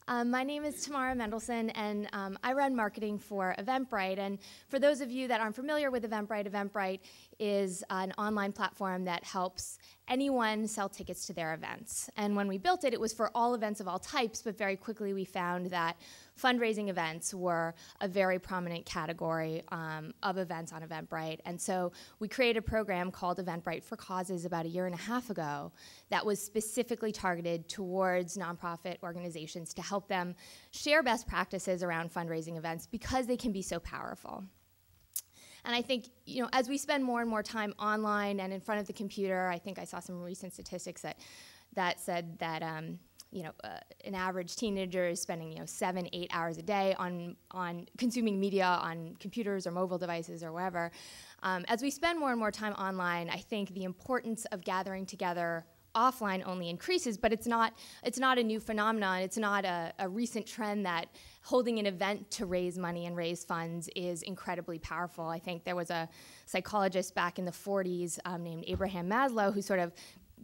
My name is Tamara Mendelsohn, and I run marketing for Eventbrite. And for those of you that aren't familiar with Eventbrite, Eventbrite is an online platform that helps anyone sell tickets to their events. And when we built it, it was for all events of all types, but very quickly we found that fundraising events were a very prominent category of events on Eventbrite. And so we created a program called Eventbrite for Causes about a year and a half ago that was specifically targeted towards nonprofit organizations to help them share best practices around fundraising events because they can be so powerful. And I think, as we spend more and more time online and in front of the computer, I think I saw some recent statistics that said that an average teenager is spending 7-8 hours a day on consuming media on computers or mobile devices or wherever. As we spend more and more time online, I think the importance of gathering together offline only increases, but it's not a new phenomenon. It's not a recent trend that holding an event to raise money and raise funds is incredibly powerful. I think there was a psychologist back in the 40s named Abraham Maslow who sort of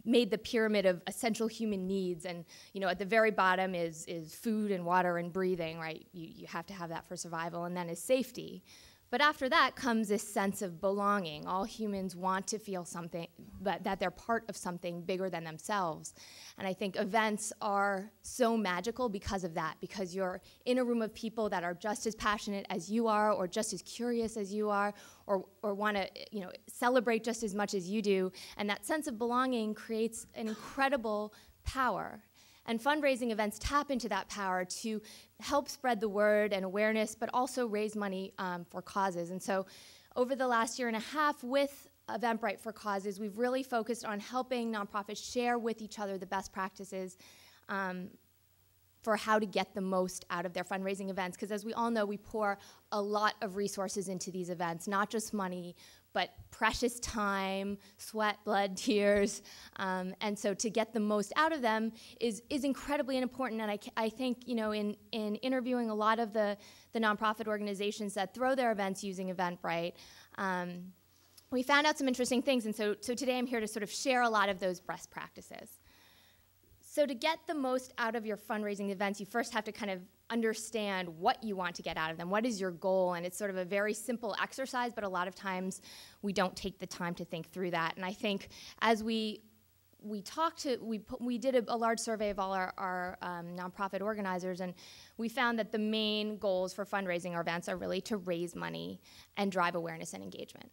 made the pyramid of essential human needs, and at the very bottom is food and water and breathing, right? You have to have that for survival, and then is safety. But after that comes this sense of belonging. All humans want to feel something, that they're part of something bigger than themselves. And I think events are so magical because of that, because you're in a room of people that are just as passionate as you are, or just as curious as you are, or want to celebrate just as much as you do. And that sense of belonging creates an incredible power. And fundraising events tap into that power to help spread the word and awareness, but also raise money for causes. And so over the last year and a half with Eventbrite for Causes, we've really focused on helping nonprofits share with each other the best practices for how to get the most out of their fundraising events. Because as we all know, we pour a lot of resources into these events, not just money, but precious time, sweat, blood, tears. And so to get the most out of them is incredibly important. And I think, in interviewing a lot of the nonprofit organizations that throw their events using Eventbrite, we found out some interesting things. And so today I'm here to sort of share a lot of those best practices. So to get the most out of your fundraising events, you first have to kind of understand what you want to get out of them. What is your goal? And it's sort of a very simple exercise, but a lot of times we don't take the time to think through that. And I think as we did a large survey of all our nonprofit organizers, and we found that the main goals for fundraising our events are really to raise money and drive awareness and engagement.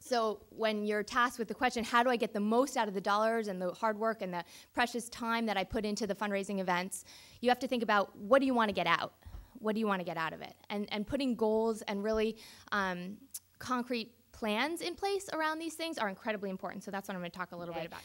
So when you're tasked with the question, how do I get the most out of the dollars and the hard work and the precious time that I put into the fundraising events, you have to think about, what do you want to get out? What do you want to get out of it? And putting goals and really concrete plans in place around these things are incredibly important. So that's what I'm going to talk a little bit about.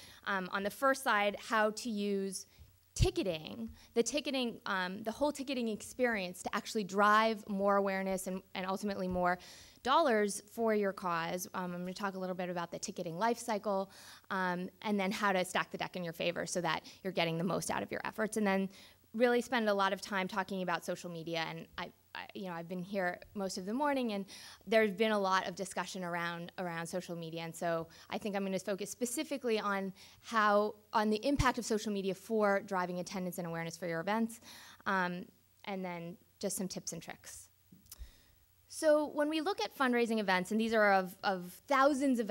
On the first side, how to use ticketing, the whole ticketing experience to actually drive more awareness and ultimately more dollars for your cause. I'm going to talk a little bit about the ticketing life cycle, and then how to stack the deck in your favor so that you're getting the most out of your efforts. And then really spend a lot of time talking about social media. And I've been here most of the morning, and there's been a lot of discussion around social media. And so I think I'm going to focus specifically on the impact of social media for driving attendance and awareness for your events, and then just some tips and tricks. So when we look at fundraising events, and these are of thousands of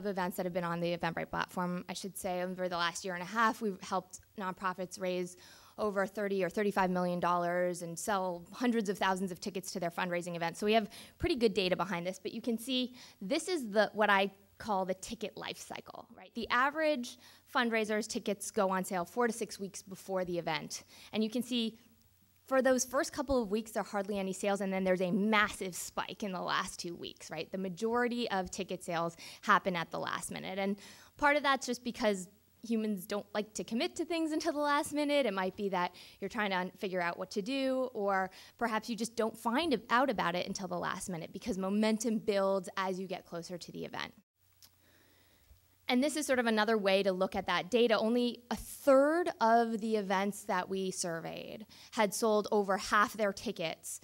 events that have been on the Eventbrite platform, I should say, over the last year and a half, we've helped nonprofits raise over $30 or $35 million and sell hundreds of thousands of tickets to their fundraising events. So we have pretty good data behind this, but you can see this is what I call the ticket life cycle, right? The average fundraiser's tickets go on sale 4 to 6 weeks before the event. And you can see for those first couple of weeks, there are hardly any sales, and then there's a massive spike in the last 2 weeks, right? The majority of ticket sales happen at the last minute. And part of that's just because humans don't like to commit to things until the last minute. It might be that you're trying to figure out what to do, or perhaps you just don't find out about it until the last minute because momentum builds as you get closer to the event. And this is sort of another way to look at that data. Only a third of the events that we surveyed had sold over half their tickets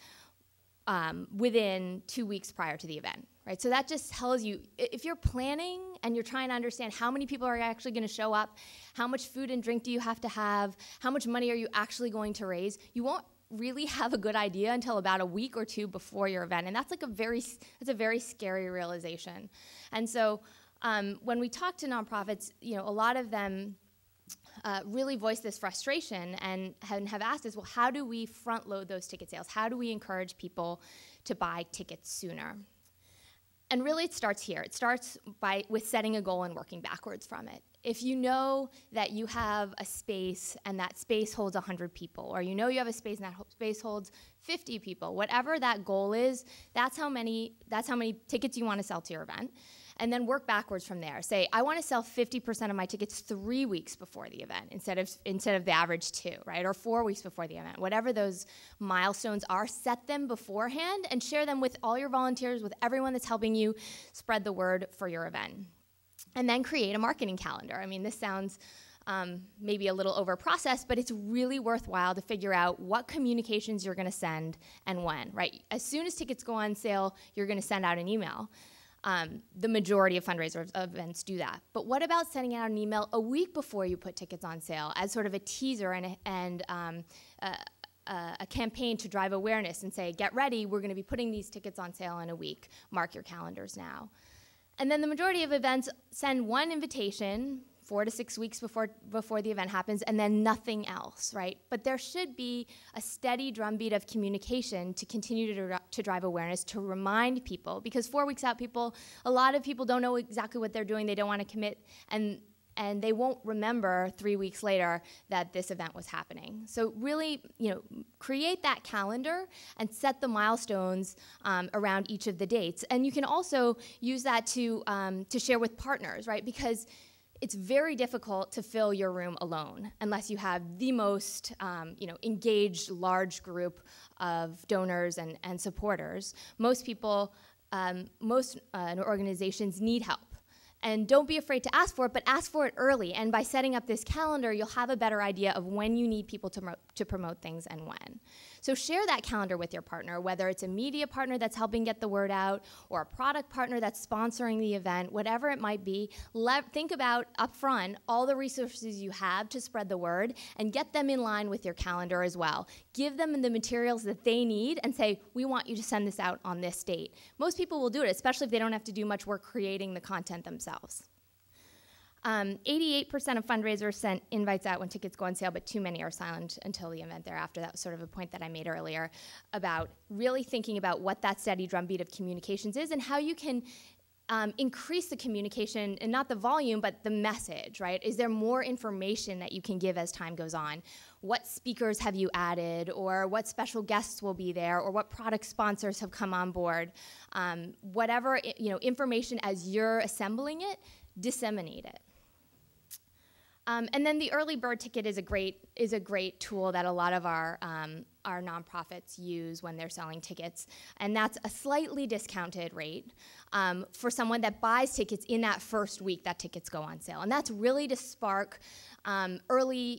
within 2 weeks prior to the event. right? So that just tells you, if you're planning and you're trying to understand how many people are actually going to show up, how much food and drink do you have to have, how much money are you actually going to raise, you won't really have a good idea until about a week or two before your event. And that's like a very scary realization. And so when we talk to nonprofits, a lot of them really voice this frustration and have asked us, well, how do we front load those ticket sales? How do we encourage people to buy tickets sooner? And really it starts here. It starts with setting a goal and working backwards from it. If you know that you have a space and that space holds 100 people, or you have a space and that space holds 50 people, whatever that goal is, that's how many tickets you want to sell to your event. And then work backwards from there. Say, I want to sell 50% of my tickets 3 weeks before the event instead of the average 2, right? Or 4 weeks before the event. Whatever those milestones are, set them beforehand and share them with all your volunteers, with everyone that's helping you spread the word for your event. And then create a marketing calendar. I mean, this sounds maybe a little over-processed, but it's really worthwhile to figure out what communications you're going to send and when, right? As soon as tickets go on sale, you're going to send out an email. The majority of fundraiser events do that. But what about sending out an email a week before you put tickets on sale as sort of a teaser and a campaign to drive awareness and say, get ready, we're going to be putting these tickets on sale in a week. Mark your calendars now. And then the majority of events send one invitation 4 to 6 weeks before the event happens, and then nothing else, right? But there should be a steady drumbeat of communication to continue to drive awareness, to remind people, because 4 weeks out, a lot of people don't know exactly what they're doing, they don't want to commit, and they won't remember 3 weeks later that this event was happening. So really, create that calendar and set the milestones around each of the dates. And you can also use that to share with partners, right? Because it's very difficult to fill your room alone unless you have the most engaged large group of donors and supporters. Most people, most organizations need help. And don't be afraid to ask for it, but ask for it early. And by setting up this calendar, you'll have a better idea of when you need people to promote things and when. So share that calendar with your partner, whether it's a media partner that's helping get the word out or a product partner that's sponsoring the event, whatever it might be. Think about upfront all the resources you have to spread the word and get them in line with your calendar as well. Give them the materials that they need and say, we want you to send this out on this date. Most people will do it, especially if they don't have to do much work creating the content themselves. 88% of fundraisers sent invites out when tickets go on sale, but too many are silent until the event thereafter. That was sort of a point that I made earlier about really thinking about what that steady drumbeat of communications is and how you can increase the communication, and not the volume, but the message, right? Is there more information that you can give as time goes on? What speakers have you added, or what special guests will be there, or what product sponsors have come on board? Whatever information as you're assembling it, disseminate it. And then the early bird ticket is a great tool that a lot of our nonprofits use when they're selling tickets, and that's a slightly discounted rate for someone that buys tickets in that first week that tickets go on sale, and that's really to spark early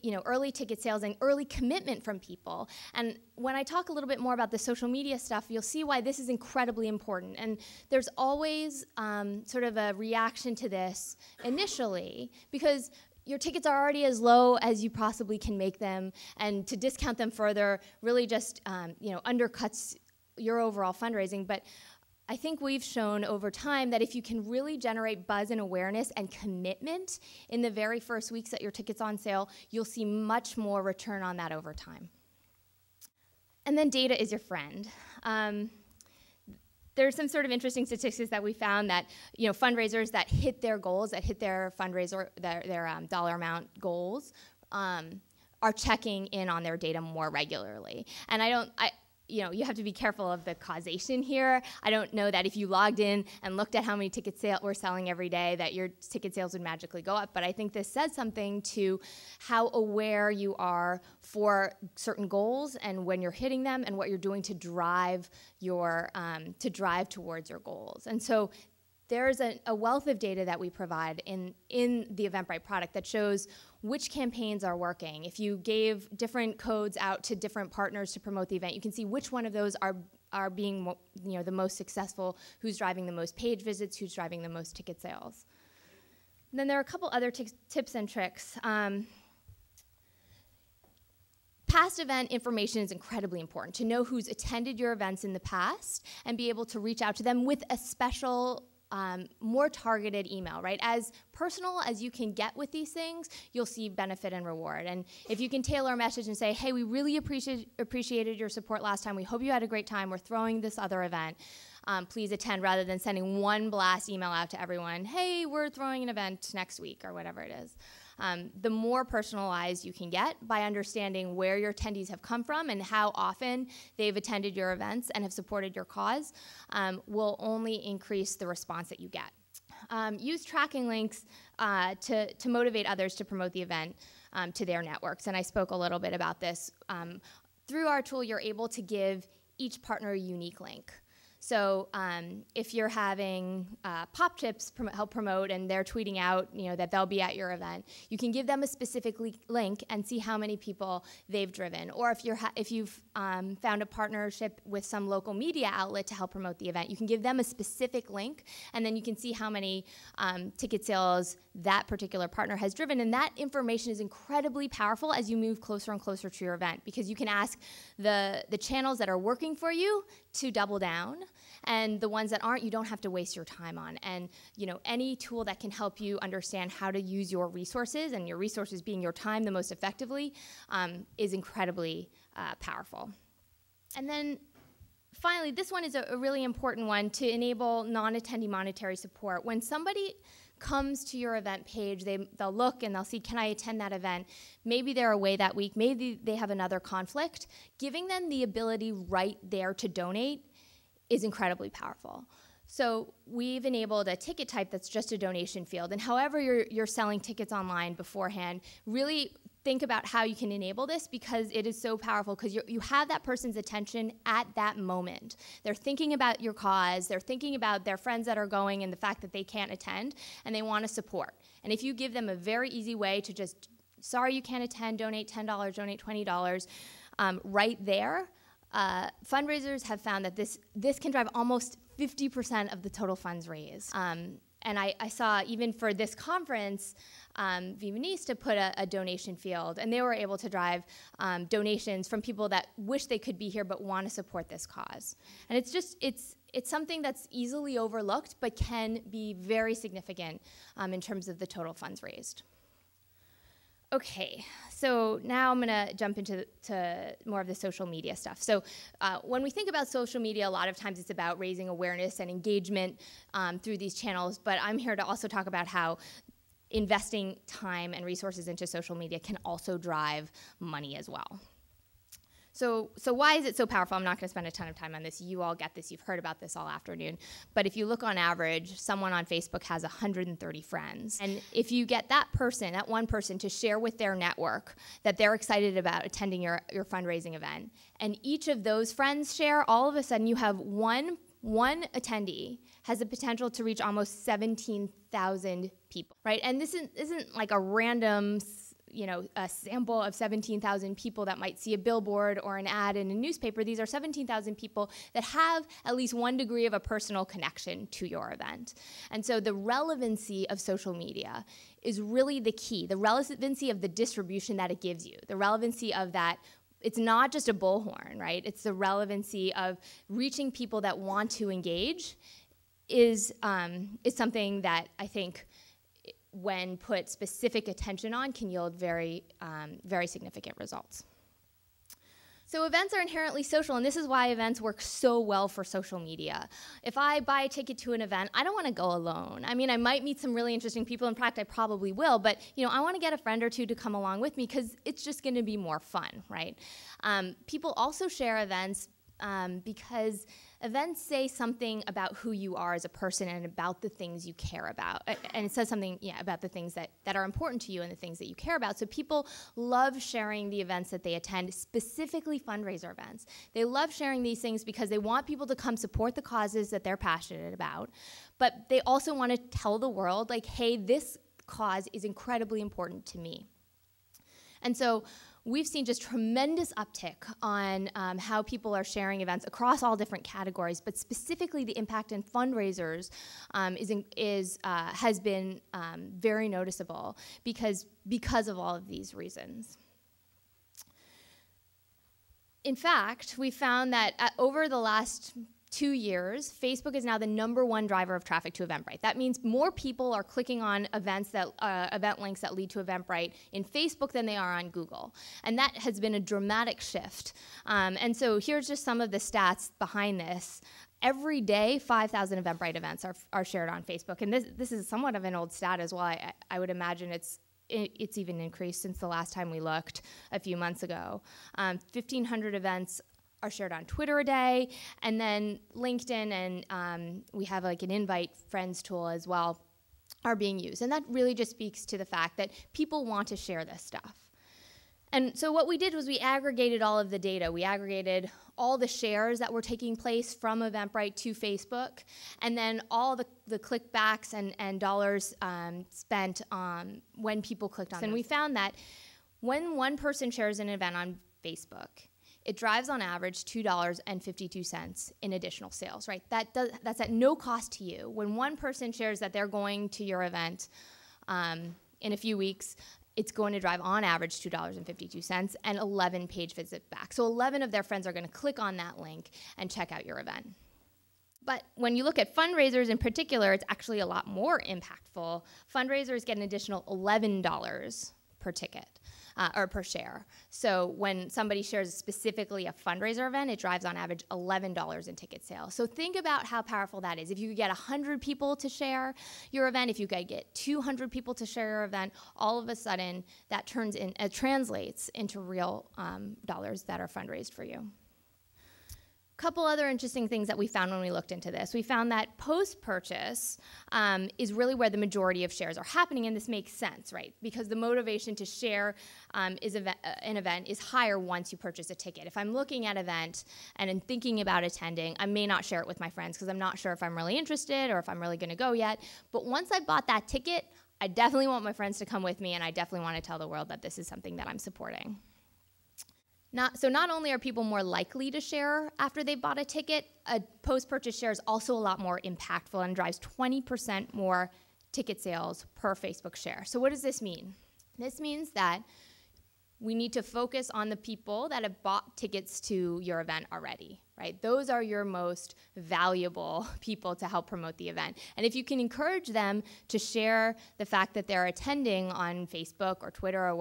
ticket sales and early commitment from people. And when I talk a little bit more about the social media stuff, you'll see why this is incredibly important. And there's always sort of a reaction to this initially, because your tickets are already as low as you possibly can make them, and to discount them further really just undercuts your overall fundraising. But I think we've shown over time that if you can really generate buzz and awareness and commitment in the very first weeks that your ticket's on sale, you'll see much more return on that over time. And then data is your friend. There's some sort of interesting statistics that we found that fundraisers that hit their goals, that hit their fundraiser, their dollar amount goals, are checking in on their data more regularly. And you have to be careful of the causation here. I don't know that if you logged in and looked at how many tickets we're selling every day, that your ticket sales would magically go up. But I think this says something to how aware you are for certain goals and when you're hitting them and what you're doing to drive towards your goals. And so there's a wealth of data that we provide in the Eventbrite product that shows which campaigns are working. If you gave different codes out to different partners to promote the event, you can see which one of those are are being the most successful, who's driving the most page visits, who's driving the most ticket sales. And then there are a couple other tips and tricks. Past event information is incredibly important, to know who's attended your events in the past and be able to reach out to them with a special, more targeted email, right? As personal as you can get with these things, you'll see benefit and reward. And if you can tailor a message and say, hey, we really appreciated your support last time. We hope you had a great time. We're throwing this other event. Please attend, rather than sending one blast email out to everyone, hey, we're throwing an event next week, or whatever it is. The more personalized you can get by understanding where your attendees have come from and how often they've attended your events and have supported your cause will only increase the response that you get. Use tracking links to motivate others to promote the event to their networks. And I spoke a little bit about this. Through our tool, you're able to give each partner a unique link. So if you're having Pop Tips help promote and they're tweeting out that they'll be at your event, you can give them a specific link and see how many people they've driven. Or if you've found a partnership with some local media outlet to help promote the event, you can give them a specific link, and then you can see how many ticket sales that particular partner has driven. And that information is incredibly powerful as you move closer and closer to your event, because you can ask the channels that are working for you to double down, and the ones that aren't, you don't have to waste your time on. And any tool that can help you understand how to use your resources, and your resources being your time, the most effectively, is incredibly powerful. And then finally, this one is a really important one to enable non-attendee monetary support. When somebody comes to your event page, they'll look and they'll see, can I attend that event? Maybe they're away that week, maybe they have another conflict. Giving them the ability right there to donate is incredibly powerful. So we've enabled a ticket type that's just a donation field. And however you're selling tickets online beforehand, really think about how you can enable this, because it is so powerful, because you have that person's attention at that moment. They're thinking about your cause, they're thinking about their friends that are going and the fact that they can't attend, and they want to support. And if you give them a very easy way to just, sorry you can't attend, donate $10, donate $20, right there, fundraisers have found that this can drive almost 50% of the total funds raised. And I saw, even for this conference, Vivanista put a donation field, and they were able to drive donations from people that wish they could be here but want to support this cause. And it's something that's easily overlooked but can be very significant in terms of the total funds raised. Okay, so now I'm going to jump into more of the social media stuff. So when we think about social media, a lot of times it's about raising awareness and engagement through these channels, but I'm here to also talk about how investing time and resources into social media can also drive money as well. So why is it so powerful? I'm not going to spend a ton of time on this. You all get this. You've heard about this all afternoon. But if you look on average, someone on Facebook has 130 friends. And if you get that one person, to share with their network that they're excited about attending your fundraising event, and each of those friends share, all of a sudden you have one attendee has the potential to reach almost 17,000 people, right? And this isn't like a random a sample of 17,000 people that might see a billboard or an ad in a newspaper. These are 17,000 people that have at least one degree of a personal connection to your event. And so the relevancy of social media is really the key. The relevancy of the distribution that it gives you. The relevancy of that. It's not just a bullhorn, right? It's the relevancy of reaching people that want to engage is something that I think, when put specific attention on, can yield very, very significant results. So events are inherently social, and this is why events work so well for social media. If I buy a ticket to an event, I don't want to go alone. I mean, I might meet some really interesting people. In fact, I probably will, but I want to get a friend or two to come along with me, because it's just going to be more fun, right? People also share events because events say something about who you are as a person and about the things you care about. And it says something about the things that are important to you and the things that you care about. So people love sharing the events that they attend, specifically fundraiser events. They love sharing these things because they want people to come support the causes that they're passionate about. But they also want to tell the world, like, hey, this cause is incredibly important to me. And so we've seen just tremendous uptick on how people are sharing events across all different categories, but specifically the impact in fundraisers has been very noticeable because of all of these reasons. In fact, we found that over the last 2 years, Facebook is now the #1 driver of traffic to Eventbrite. That means more people are clicking on event links that lead to Eventbrite in Facebook than they are on Google. And that has been a dramatic shift. And so here's just some of the stats behind this. Every day, 5,000 Eventbrite events are shared on Facebook. And this is somewhat of an old stat as well. I would imagine it's even increased since the last time we looked a few months ago. 1,500 events are shared on Twitter a day, and then LinkedIn and we have like an invite friends tool as well are being used. And that really just speaks to the fact that people want to share this stuff. And so what we did was we aggregated all of the data. We aggregated all the shares that were taking place from Eventbrite to Facebook, and then all the clickbacks and dollars spent when people clicked on it. And we found that when one person shares an event on Facebook, it drives on average $2.52 in additional sales, right? That's at no cost to you. When one person shares that they're going to your event in a few weeks, it's going to drive on average $2.52 and 11 page visits back. So 11 of their friends are going to click on that link and check out your event. But when you look at fundraisers in particular, it's actually a lot more impactful. Fundraisers get an additional $11 per ticket. Or per share. So when somebody shares specifically a fundraiser event, it drives on average $11 in ticket sales. So think about how powerful that is. If you could get 100 people to share your event, if you could get 200 people to share your event, all of a sudden that translates into real dollars that are fundraised for you. Couple other interesting things that we found when we looked into this. We found that post-purchase is really where the majority of shares are happening, and this makes sense, right? Because the motivation to share an event is higher once you purchase a ticket. If I'm looking at an event and I'm thinking about attending, I may not share it with my friends because I'm not sure if I'm really interested or if I'm really going to go yet. But once I bought that ticket, I definitely want my friends to come with me, and I definitely want to tell the world that this is something that I'm supporting. So not only are people more likely to share after they've bought a ticket, a post-purchase share is also a lot more impactful and drives 20% more ticket sales per Facebook share. So what does this mean? This means that we need to focus on the people that have bought tickets to your event already, right? Those are your most valuable people to help promote the event. And if you can encourage them to share the fact that they're attending on Facebook or Twitter or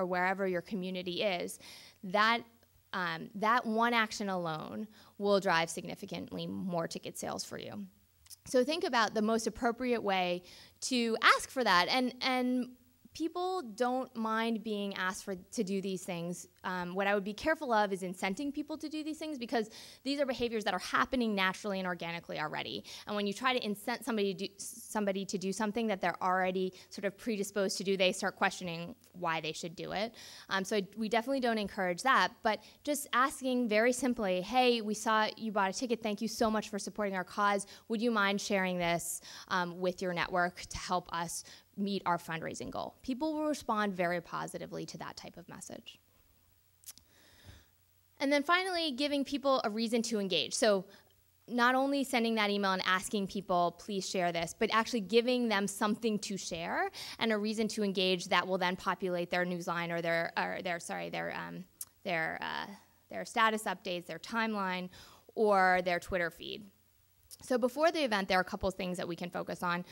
wherever your community is, that one action alone will drive significantly more ticket sales for you. So think about the most appropriate way to ask for that. And people don't mind being asked to do these things. What I would be careful of is incenting people to do these things, because these are behaviors that are happening naturally and organically already. And when you try to incent somebody to do something that they're already sort of predisposed to do, they start questioning why they should do it. So we definitely don't encourage that. But just asking very simply, hey, we saw you bought a ticket. Thank you so much for supporting our cause. Would you mind sharing this with your network to help us meet our fundraising goal? People will respond very positively to that type of message. And then finally, giving people a reason to engage. So not only sending that email and asking people, please share this, but actually giving them something to share and a reason to engage that will then populate their newsline or their status updates, their timeline, or their Twitter feed. So before the event, there are a couple of things that we can focus on.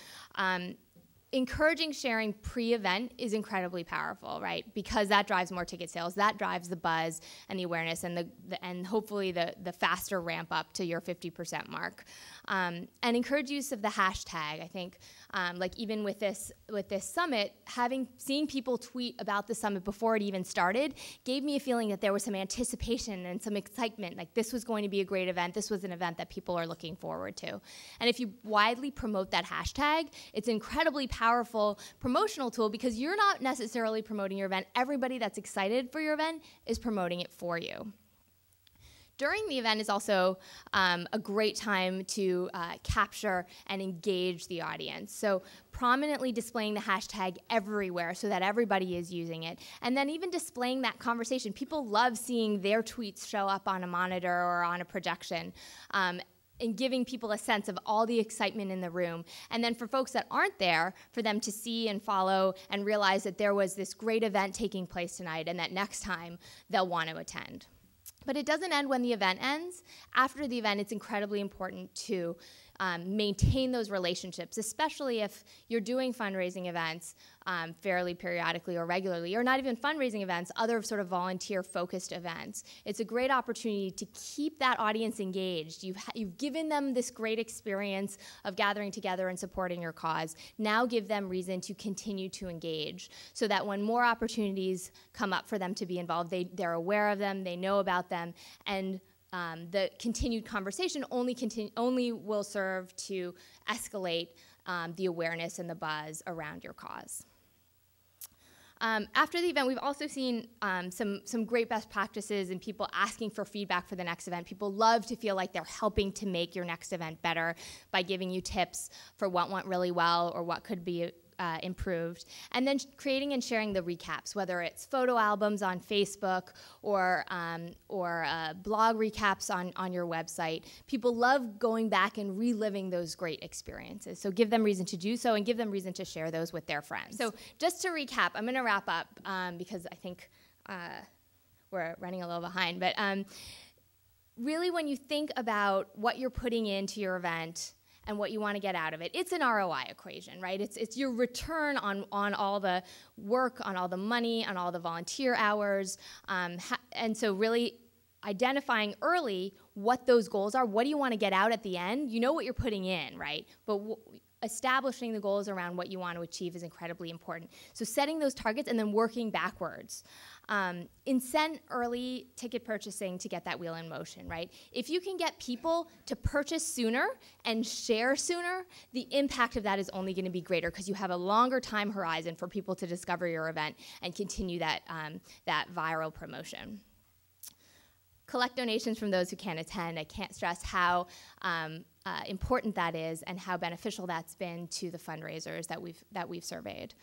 Encouraging sharing pre-event is incredibly powerful, right? Because that drives more ticket sales, that drives the buzz and the awareness and hopefully the faster ramp up to your 50% mark. And encourage use of the hashtag. I think like even with this summit, seeing people tweet about the summit before it even started gave me a feeling that there was some anticipation and some excitement, like this was going to be a great event, this was an event that people are looking forward to. And if you widely promote that hashtag, it's incredibly powerful promotional tool because you're not necessarily promoting your event. Everybody that's excited for your event is promoting it for you. During the event is also a great time to capture and engage the audience. So prominently displaying the hashtag everywhere so that everybody is using it. And then even displaying that conversation. People love seeing their tweets show up on a monitor or on a projection. And giving people a sense of all the excitement in the room. And then for folks that aren't there, for them to see and follow and realize that there was this great event taking place tonight and that next time they'll want to attend. But it doesn't end when the event ends. After the event, it's incredibly important to maintain those relationships, especially if you're doing fundraising events fairly periodically or regularly, or not even fundraising events, other sort of volunteer-focused events. It's a great opportunity to keep that audience engaged. You've given them this great experience of gathering together and supporting your cause. Now give them reason to continue to engage so that when more opportunities come up for them to be involved, they're aware of them, they know about them, and the continued conversation only will serve to escalate the awareness and the buzz around your cause. After the event, we've also seen some great best practices and people asking for feedback for the next event. People love to feel like they're helping to make your next event better by giving you tips for what went really well or what could be improved, and then creating and sharing the recaps, whether it's photo albums on Facebook or blog recaps on your website. People love going back and reliving those great experiences. So give them reason to do so and give them reason to share those with their friends. So just to recap, I'm going to wrap up because I think we're running a little behind. But really, when you think about what you're putting into your event, and what you want to get out of it. It's an ROI equation, right? It's your return on all the work, on all the money, on all the volunteer hours. And so really identifying early what those goals are. What do you want to get out at the end? You know what you're putting in, right? But establishing the goals around what you want to achieve is incredibly important. So setting those targets and then working backwards. Incent early ticket purchasing to get that wheel in motion, right? If you can get people to purchase sooner and share sooner, the impact of that is only going to be greater because you have a longer time horizon for people to discover your event and continue that viral promotion. Collect donations from those who can't attend. I can't stress how important that is and how beneficial that's been to the fundraisers that we've surveyed.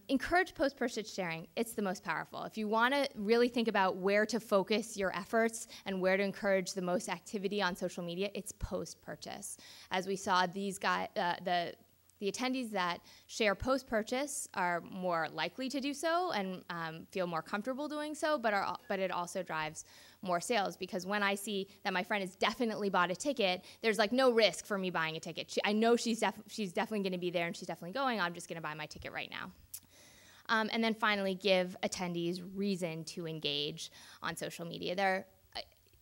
Encourage post-purchase sharing. It's the most powerful. If you want to really think about where to focus your efforts and where to encourage the most activity on social media, it's post-purchase. As we saw, these guys, the attendees that share post-purchase are more likely to do so and feel more comfortable doing so, but it also drives more sales because when I see that my friend has definitely bought a ticket, there's like no risk for me buying a ticket. I know she's definitely going to be there and she's definitely going. I'm just going to buy my ticket right now. And then finally, give attendees reason to engage on social media.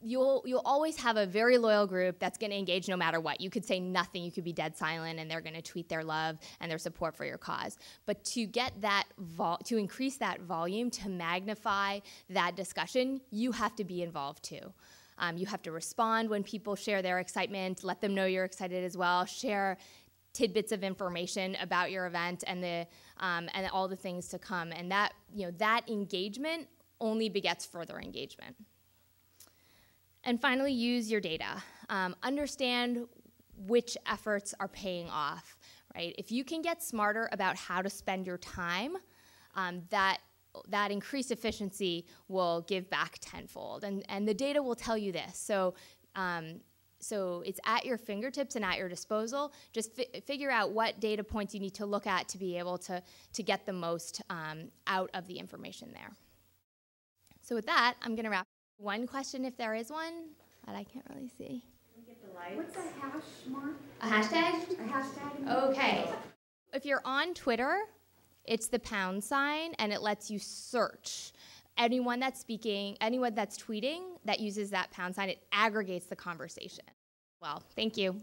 You'll always have a very loyal group that's going to engage no matter what. You could say nothing, you could be dead silent, and they're going to tweet their love and their support for your cause. But to get that to increase that volume, to magnify that discussion, you have to be involved too. You have to respond when people share their excitement, let them know you're excited as well, share tidbits of information about your event and all the things to come. And that engagement only begets further engagement. And finally, use your data. Understand which efforts are paying off, right? If you can get smarter about how to spend your time, that increased efficiency will give back tenfold. And the data will tell you this. So it's at your fingertips and at your disposal. Just figure out what data points you need to look at to be able to get the most out of the information there. So with that, I'm going to wrap. One question, if there is one, that I can't really see. What's a hash mark? A hashtag? A hashtag? Okay. If you're on Twitter, it's the # and it lets you search. Anyone that's speaking, anyone that's tweeting that uses that # it aggregates the conversation. Well, thank you.